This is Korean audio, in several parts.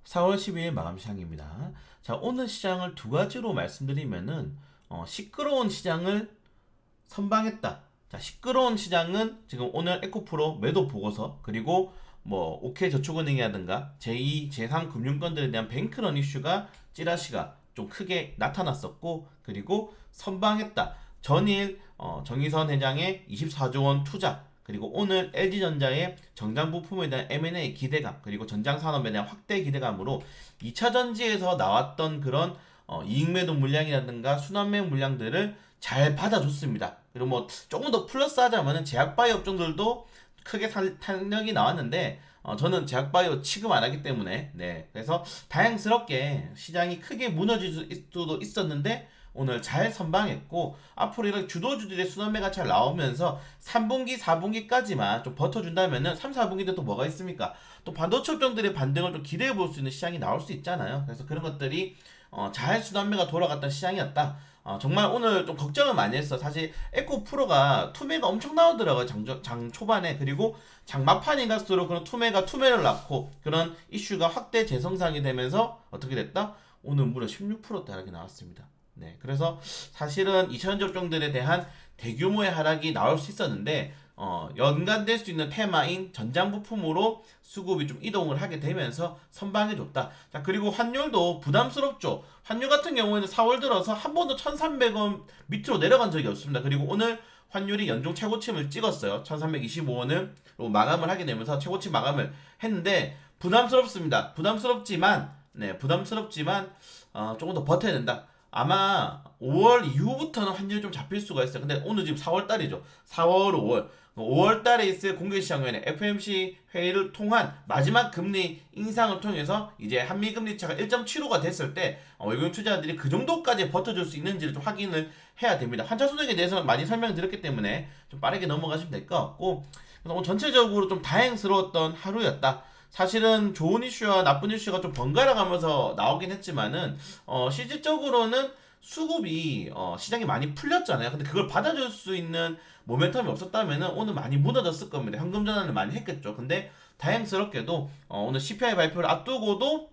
4월 12일 마감 시장입니다. 자, 오늘 시장을 두 가지로 말씀드리면은 시끄러운 시장을 선방했다. 자, 시끄러운 시장은 지금 오늘 에코프로 매도 보고서 그리고 뭐 OK저축은행이라든가 제2, 제3 금융권들에 대한 뱅크런 이슈가 찌라시가 좀 크게 나타났었고 그리고 선방했다. 전일 정의선 회장의 24조 원 투자 그리고 오늘 LG전자의 정장 부품에 대한 M&A 기대감 그리고 전장 산업에 대한 확대 기대감으로 2차 전지에서 나왔던 그런 이익 매도 물량이라든가 순환매 물량들을 잘 받아줬습니다. 그리고 뭐 조금 더 플러스 하자면은 제약바이오 업종들도 크게 탄력이 나왔는데 저는 제약바이오 취급 안 하기 때문에 네 그래서 다행스럽게 시장이 크게 무너질 수도 있었는데 오늘 잘 선방했고 앞으로 이런 주도주들의 순환매가 잘 나오면서 3분기, 4분기까지만 좀 버텨준다면은 3, 4분기도 또 뭐가 있습니까? 또 반도체 업종들의 반등을 좀 기대해 볼 수 있는 시장이 나올 수 있잖아요. 그래서 그런 것들이 잘 순환매가 돌아갔던 시장이었다. 정말 오늘 좀 걱정을 많이 했어. 사실 에코 프로가 투매가 엄청 나오더라고요. 장 초반에. 그리고 장 막판이 갈수록 그런 투매가 투매를 낳고 그런 이슈가 확대 재성장이 되면서 어떻게 됐다? 오늘 무려 16% 하락이 나왔습니다. 네, 그래서 사실은 2차전지 업종들에 대한 대규모의 하락이 나올 수 있었는데 연관될 수 있는 테마인 전장 부품으로 수급이 좀 이동을 하게 되면서 선방해줬다. 자, 그리고 환율도 부담스럽죠. 환율 같은 경우에는 4월 들어서 한 번도 1,300원 밑으로 내려간 적이 없습니다. 그리고 오늘 환율이 연중 최고침을 찍었어요. 1,325원을 마감을 하게 되면서 최고침 마감을 했는데 부담스럽습니다. 부담스럽지만 조금 더 버텨야 된다. 아마 5월 이후부터는 환율이 좀 잡힐 수가 있어요. 근데 오늘 지금 4월 달이죠. 4월, 5월. 5월 달에 있을 공개시장위원회 FOMC 회의를 통한 마지막 금리 인상을 통해서 이제 한미 금리 차가 1.75가 됐을 때 외국인 투자자들이 그 정도까지 버텨줄 수 있는지를 좀 확인을 해야 됩니다. 환차손익에 대해서는 많이 설명드렸기 때문에 좀 빠르게 넘어가시면 될 것 같고 그래서 오늘 전체적으로 좀 다행스러웠던 하루였다. 사실은 좋은 이슈와 나쁜 이슈가 좀 번갈아 가면서 나오긴 했지만은 실질적으로는 수급이 시장이 많이 풀렸잖아요. 근데 그걸 받아줄 수 있는 모멘텀이 없었다면은 오늘 많이 무너졌을 겁니다. 현금 전환을 많이 했겠죠. 근데 다행스럽게도 오늘 CPI 발표를 앞두고도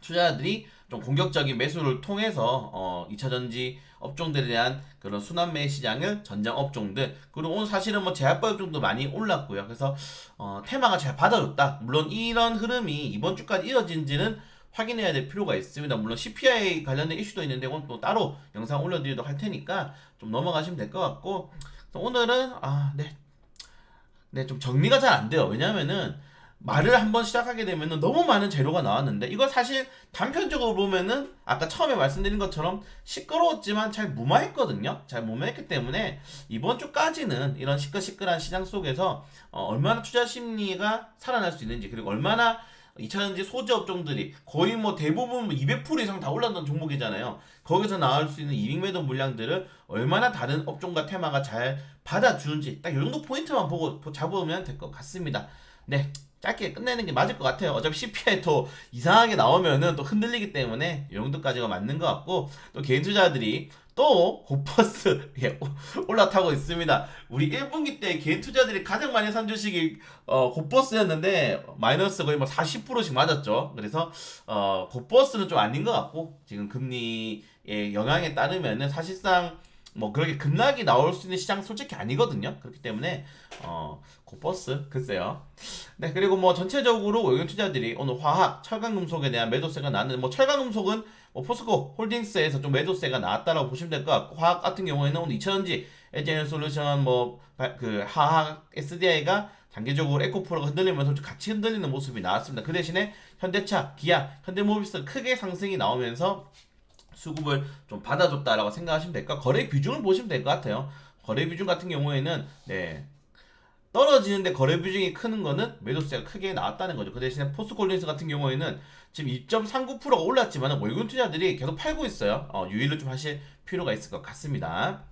투자자들이 좀 공격적인 매수를 통해서 2차전지 업종들에 대한 그런 순환매 시장을 전장 업종들 그리고 오늘 사실은 뭐 제약바 업종도 많이 올랐고요. 그래서 테마가 잘 받아줬다. 물론 이런 흐름이 이번 주까지 이어진지는 확인해야 될 필요가 있습니다. 물론 CPI 관련된 이슈도 있는데 그건 또 따로 영상 올려드리도록 할 테니까 좀 넘어가시면 될 것 같고 오늘은 좀 정리가 잘 안 돼요. 왜냐면은 말을 한번 시작하게 되면은 너무 많은 재료가 나왔는데 이거 사실 단편적으로 보면은 아까 처음에 말씀드린 것처럼 시끄러웠지만 잘 무마했거든요. 잘 무마했기 때문에 이번 주까지는 이런 시끌시끌한 시장 속에서 얼마나 투자 심리가 살아날 수 있는지 그리고 얼마나 2차전지 소재 업종들이 거의 뭐 대부분 200% 이상 다 올랐던 종목이잖아요. 거기서 나올 수 있는 이익 매도 물량들을 얼마나 다른 업종과 테마가 잘 받아주는지 딱 이 정도 포인트만 보고 잡으면 될 것 같습니다. 네, 짧게 끝내는 게 맞을 것 같아요. 어차피 CPI 또 이상하게 나오면은 또 흔들리기 때문에 이 정도까지가 맞는 것 같고 또 개인 투자들이 또 고퍼스 올라타고 있습니다. 우리 1분기 때 개인 투자들이 가장 많이 산 주식이 고퍼스였는데 마이너스 거의 뭐 40%씩 맞았죠. 그래서 고퍼스는 좀 아닌 것 같고 지금 금리의 영향에 따르면은 사실상 뭐 그렇게 급락이 나올 수 있는 시장 솔직히 아니거든요. 그렇기 때문에 고버스 글쎄요. 네 그리고 뭐 전체적으로 외국인 투자들이 오늘 화학, 철강금속에 대한 매도세가 나왔는데 뭐 철강금속은 뭐 포스코 홀딩스에서 좀 매도세가 나왔다라고 보시면 될 것 같고 화학 같은 경우에는 오늘 2차전지 LG에너솔루션 뭐 그 화학 SDI가 단계적으로 에코프로가 흔들리면서 좀 같이 흔들리는 모습이 나왔습니다. 그 대신에 현대차, 기아, 현대모비스 크게 상승이 나오면서 수급을 좀 받아줬다라고 생각하시면 될까? 거래 비중을 보시면 될 것 같아요. 거래 비중 같은 경우에는 네 떨어지는데 거래 비중이 크는 거는 매도세가 크게 나왔다는 거죠. 그 대신에 포스코홀딩스 같은 경우에는 지금 2.39%가 올랐지만 외국인 투자들이 계속 팔고 있어요. 유의를 좀 하실 필요가 있을 것 같습니다.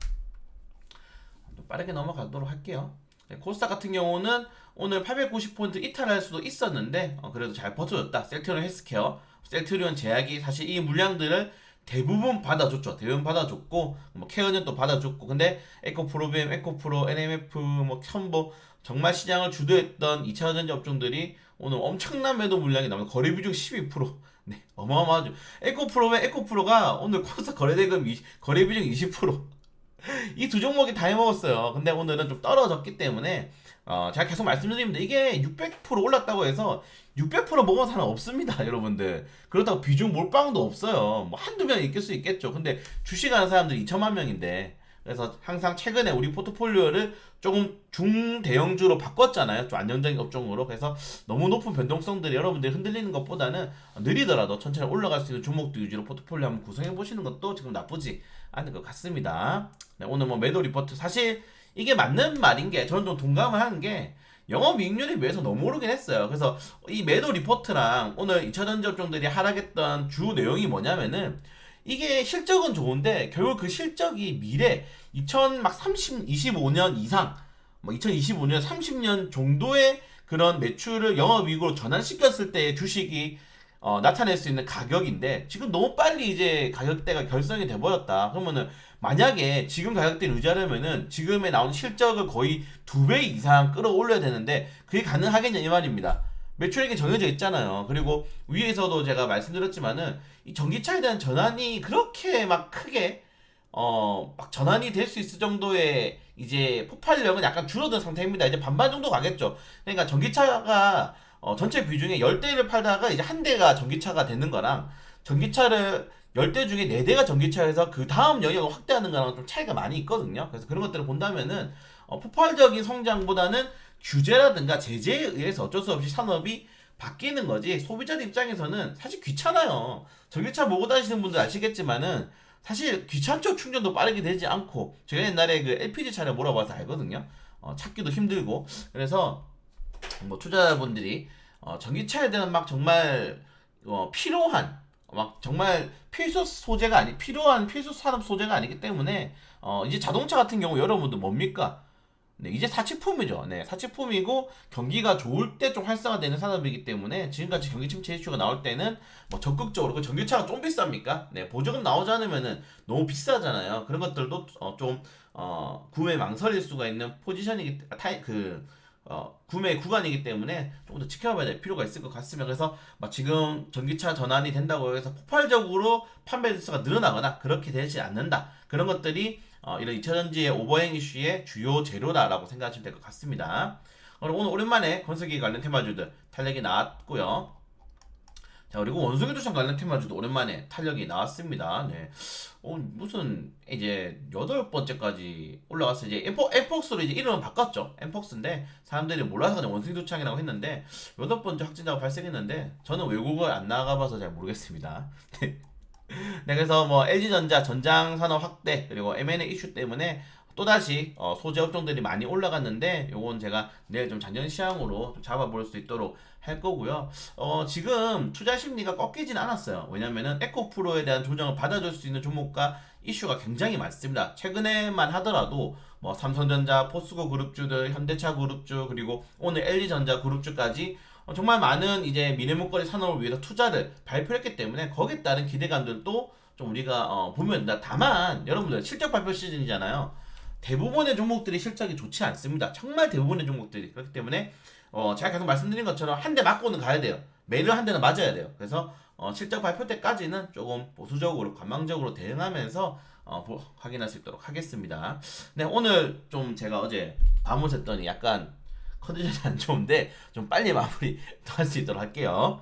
좀 빠르게 넘어가도록 할게요. 네, 코스닥 같은 경우는 오늘 890포인트 이탈할 수도 있었는데 그래도 잘 버텨줬다. 셀트리온 헬스케어, 셀트리온 제약이 사실 이 물량들을 대부분 받아줬죠. 대부분 받아줬고 뭐 케어는 또 받아줬고 근데 에코프로비엠, 에코프로, NMF, 뭐 첨보 정말 시장을 주도했던 2차전지 업종들이 오늘 엄청난 매도 물량이 나오면 거래 비중 12%. 네, 어마어마하죠. 에코프로면 에코프로가 오늘 코스닥 거래대금 거래 비중 20%. 이 두 종목이 다 해먹었어요. 근데 오늘은 좀 떨어졌기 때문에 제가 계속 말씀드립니다. 이게 600% 올랐다고 해서 600% 먹은 사람 없습니다, 여러분들. 그렇다고 비중 몰빵도 없어요. 뭐 한두 명 있을 수 있겠죠. 근데 주식하는 사람들이 2천만 명인데 그래서 항상 최근에 우리 포트폴리오를 조금 중대형주로 바꿨잖아요. 좀 안정적인 업종으로. 그래서 너무 높은 변동성들이 여러분들이 흔들리는 것보다는 느리더라도 천천히 올라갈 수 있는 종목도 위주로 포트폴리오 한번 구성해 보시는 것도 지금 나쁘지 않은 것 같습니다. 네, 오늘 뭐 매도 리포트 사실 이게 맞는 말인 게 저는 좀 동감을 하는 게 영업이익률에 비해서 너무 오르긴 했어요. 그래서 이 매도 리포트랑 오늘 2차전지 업종들이 하락했던 주 내용이 뭐냐면은 이게 실적은 좋은데 결국 그 실적이 미래 25년 이상 뭐 2025년 30년 정도의 그런 매출을 영업이익으로 전환시켰을 때 주식이 나타낼 수 있는 가격인데 지금 너무 빨리 이제 가격대가 결정이 돼버렸다. 그러면은 만약에 지금 가격대를 유지하려면은 지금에 나온 실적을 거의 2배 이상 끌어올려야 되는데 그게 가능하겠냐 이 말입니다. 매출액이 정해져 있잖아요. 그리고 위에서도 제가 말씀드렸지만은 이 전기차에 대한 전환이 그렇게 막 크게 막 전환이 될 수 있을 정도의 이제 폭발력은 약간 줄어든 상태입니다. 이제 반반 정도 가겠죠. 그러니까 전기차가 전체 비중에 10대를 팔다가 이제 한 대가 전기차가 되는 거랑 전기차를 10대 중에 4대가 전기차에서 그 다음 영역을 확대하는 거랑 좀 차이가 많이 있거든요. 그래서 그런 것들을 본다면은 폭발적인 성장보다는 규제라든가 제재에 의해서 어쩔 수 없이 산업이 바뀌는 거지 소비자들 입장에서는 사실 귀찮아요. 전기차 몰고 다니시는 분들 아시겠지만은 사실 귀찮죠. 충전도 빠르게 되지 않고 제가 옛날에 그 LPG 차량 몰아봐서 알거든요. 찾기도 힘들고 그래서 뭐 투자자분들이 전기차에 대한 막 정말 필요한 막 정말 필수 소재가 아니 필요한 필수 산업 소재가 아니기 때문에 이제 자동차 같은 경우 여러분들 뭡니까? 네, 이제 사치품이죠. 네, 사치품이고 경기가 좋을 때 좀 활성화되는 산업이기 때문에 지금같이 경기 침체 이슈가 나올 때는 뭐 적극적으로 그 전기차가 좀 비쌉니까? 네, 보조금 나오지 않으면은 너무 비싸잖아요. 그런 것들도 좀 구매 망설일 수가 있는 포지션이기 구매 구간이기 때문에 조금 더 지켜봐야 될 필요가 있을 것 같습니다. 그래서 지금 전기차 전환이 된다고 해서 폭발적으로 판매 대수가 늘어나거나 그렇게 되지 않는다. 그런 것들이 이런 2차전지의 오버행 이슈의 주요 재료다라고 생각하시면 될 것 같습니다. 오늘 오랜만에 건설기 관련 테마주들 탄력이 나왔고요. 자, 그리고 원숭이도청 관련 테마주도 오랜만에 탄력이 나왔습니다. 네. 무슨 이제 8번째까지 올라갔어. 이제 엠폭스로 이제 이름을 바꿨죠. 엠폭스인데 사람들이 몰라서 그냥 원숭이도청이라고 했는데 8번째 확진자가 발생했는데 저는 외국을 안 나가봐서 잘 모르겠습니다. 네, 그래서 뭐 LG전자 전장 산업 확대 그리고 M&A 이슈 때문에 또다시 소재 업종들이 많이 올라갔는데 요건 제가 내일 좀 잔전 시황으로 좀 잡아볼 수 있도록 할 거고요. 지금 투자 심리가 꺾이진 않았어요. 왜냐면은 에코프로에 대한 조정을 받아줄 수 있는 종목과 이슈가 굉장히 많습니다. 최근에만 하더라도 뭐 삼성전자, 포스코 그룹주들, 현대차 그룹주 그리고 오늘 LG전자 그룹주까지 정말 많은 이제 미래목걸이 산업을 위해서 투자를 발표했기 때문에 거기에 따른 기대감들도 좀 우리가 보면 된다. 다만 여러분들 실적 발표 시즌이잖아요. 대부분의 종목들이 실적이 좋지 않습니다. 정말 대부분의 종목들이 그렇기 때문에 제가 계속 말씀드린 것처럼 한 대 맞고는 가야 돼요. 매일 한 대는 맞아야 돼요. 그래서 실적 발표 때까지는 조금 보수적으로 관망적으로 대응하면서 확인할 수 있도록 하겠습니다. 네, 오늘 좀 제가 어제 밤을 샜더니 약간 컨디션이 안 좋은데 좀 빨리 마무리 할 수 있도록 할게요.